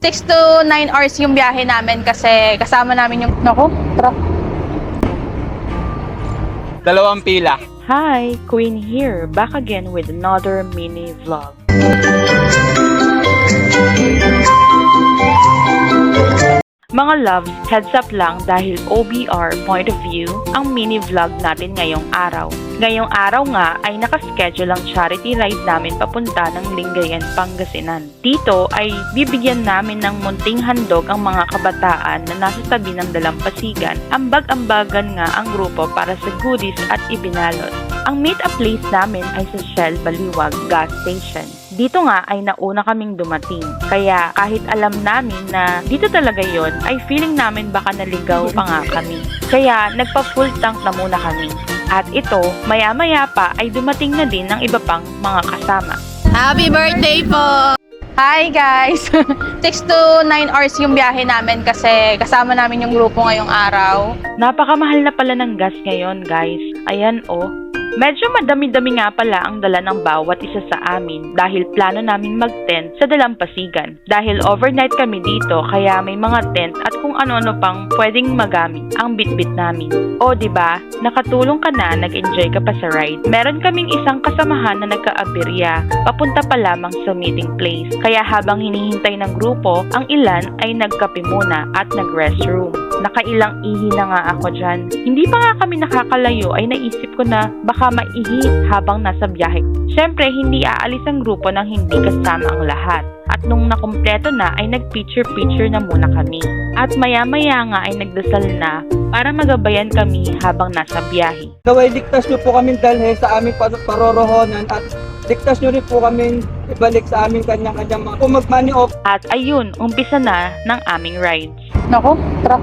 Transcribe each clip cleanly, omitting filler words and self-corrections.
6 to 9 hours yung biyahe namin kasi kasama namin yung truck. Dalawang pila. Hi, Queen here, back again with another mini vlog. Mga loves, heads up lang dahil OBR point of view ang mini vlog natin ngayong araw. Ngayong araw nga ay nakaschedule ang charity ride namin papunta ng Lingayen, Pangasinan. Dito ay bibigyan namin ng munting handog ang mga kabataan na nasa tabi ng dalampasigan. Ambag-ambagan nga ang grupo para sa goodies at ibinalot. Ang meet-up place namin ay sa Shell Baliwag Gas Station. Dito nga ay nauna kaming dumating. Kaya kahit alam namin na dito talaga yon, ay feeling namin baka naligaw pa nga kami. Kaya nagpa-full tank na muna kami. At ito, maya-maya pa ay dumating na din ng iba pang mga kasama. Happy birthday po! Hi guys! 6 to 9 hours yung biyahe namin kasi kasama namin yung grupo ngayong araw. Napakamahal na pala ng gas ngayon, guys. Ayan oh. Medyo madami-dami nga pala ang dala ng bawat isa sa amin dahil plano namin mag-tent sa dalampasigan. Dahil overnight kami dito kaya may mga tent at kung ano-ano pang pwedeng magamit ang bitbit namin. O diba, nakatulong ka na, nag-enjoy ka pa sa ride. Meron kaming isang kasamahan na nagka-aberya, papunta pa lamang sa meeting place. Kaya habang hinihintay ng grupo, ang ilan ay nagkape muna at nag-restroom. Nakailang ihi na nga ako dyan. Hindi pa nga kami nakakalayo ay naisip ko na baka maihi habang nasa biyahe. Siyempre, hindi aalis ang grupo nang hindi kasama ang lahat. At nung nakumpleto na ay nag-picture-picture na muna kami. At maya-maya nga ay nagdasal na para magabayan kami habang nasa biyahe. Gaway, ligtas nyo po kami dalhin sa aming parorohonan at ligtas nyo rin po kami ibalik sa aming kanyang-kanyang mga kung mag-money off. At ayun, umpisa na ng aming rides. Truck.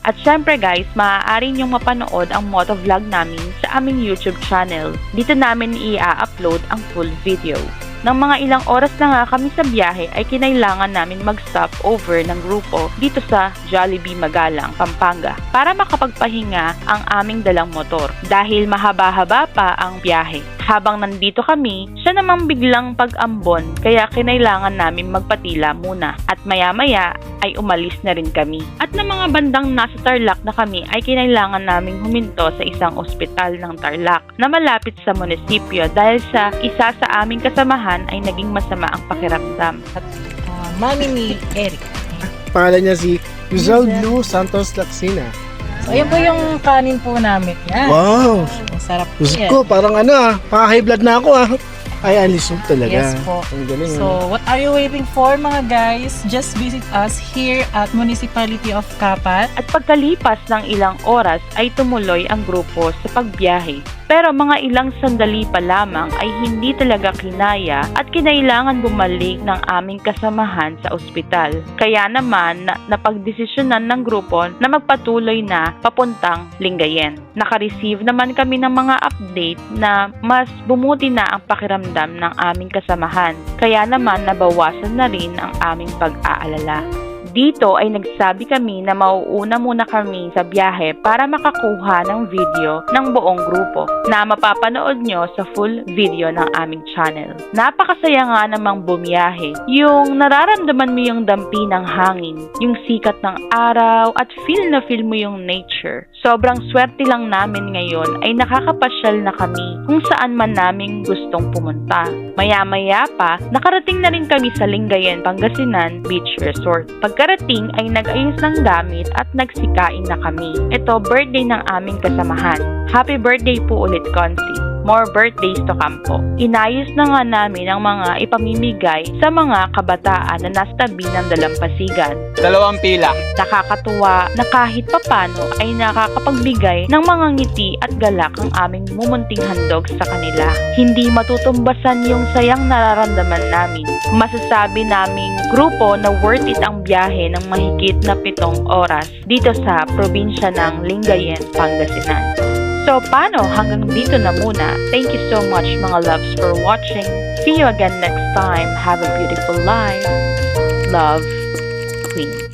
At syempre guys, maaari niyong mapanood ang motovlog namin sa aming YouTube channel. Dito namin i-upload ang full video. Nang mga ilang oras na nga kami sa biyahe ay kinailangan namin mag-stop over ng grupo dito sa Jollibee Magalang, Pampanga para makapagpahinga ang aming dalang motor dahil mahaba-haba pa ang biyahe. Habang nandito kami, siya namang biglang pag-ambon kaya kinailangan namin magpatila muna at maya-maya ay umalis na rin kami. At ng mga bandang nasa Tarlac na kami ay kinailangan naming huminto sa isang ospital ng Tarlac na malapit sa munisipyo dahil sa isa sa aming kasamahan ay naging masama ang pakiramdam. Mami ni Eric. Pangalan niya si Rizal Blue Santos Laksina. So, ayan po yung kanin po namin. Yan. Wow! Ang sarap po Gusto yan. ko, parang high blood na ako Ay, alisog talaga. Yes po. Ang galing. So, what are you waiting for mga guys? Just visit us here at Municipality of Capat. At pagkalipas ng ilang oras ay tumuloy ang grupo sa pagbiyahe. Pero mga ilang sandali pa lamang ay hindi talaga kinaya at kinailangan bumalik ng aming kasamahan sa ospital. Kaya naman napagdesisyonan ng grupo na magpatuloy na papuntang Lingayen. Nakareceive naman kami ng mga update na mas bumuti na ang pakiramdam ng aming kasamahan. Kaya naman nabawasan na rin ang aming pag-aalala. Dito ay nagsabi kami na mauuna muna kami sa biyahe para makakuha ng video ng buong grupo na mapapanood nyo sa full video ng aming channel. Napakasaya nga namang bumiyahe. Yung nararamdaman mo yung dampi ng hangin, yung sikat ng araw at feel na feel mo yung nature. Sobrang swerte lang namin ngayon ay nakakapasyal na kami kung saan man naming gustong pumunta. Maya-maya pa, nakarating na rin kami sa Lingayen, Pangasinan Beach Resort. Pagkarating ay nag-ayos ng gamit at nagsikain na kami. Ito, birthday ng aming kasamahan. Happy birthday po ulit, Consi. More birthdays to come po. Inayos na nga namin ang mga ipamimigay sa mga kabataan na nasa tabi ng dalampasigan. Dalawang pila. Nakakatuwa na kahit papano ay nakakapagbigay ng mga ngiti at galak ang aming mumunting handog sa kanila. Hindi matutumbasan yung sayang nararamdaman namin. Masasabi naming grupo na worth it ang biyahe ng mahigit na 7 oras dito sa probinsya ng Lingayen, Pangasinan. So, paano? Hanggang dito na muna. Thank you so much mga loves for watching. See you again next time. Have a beautiful life. Love, Queen.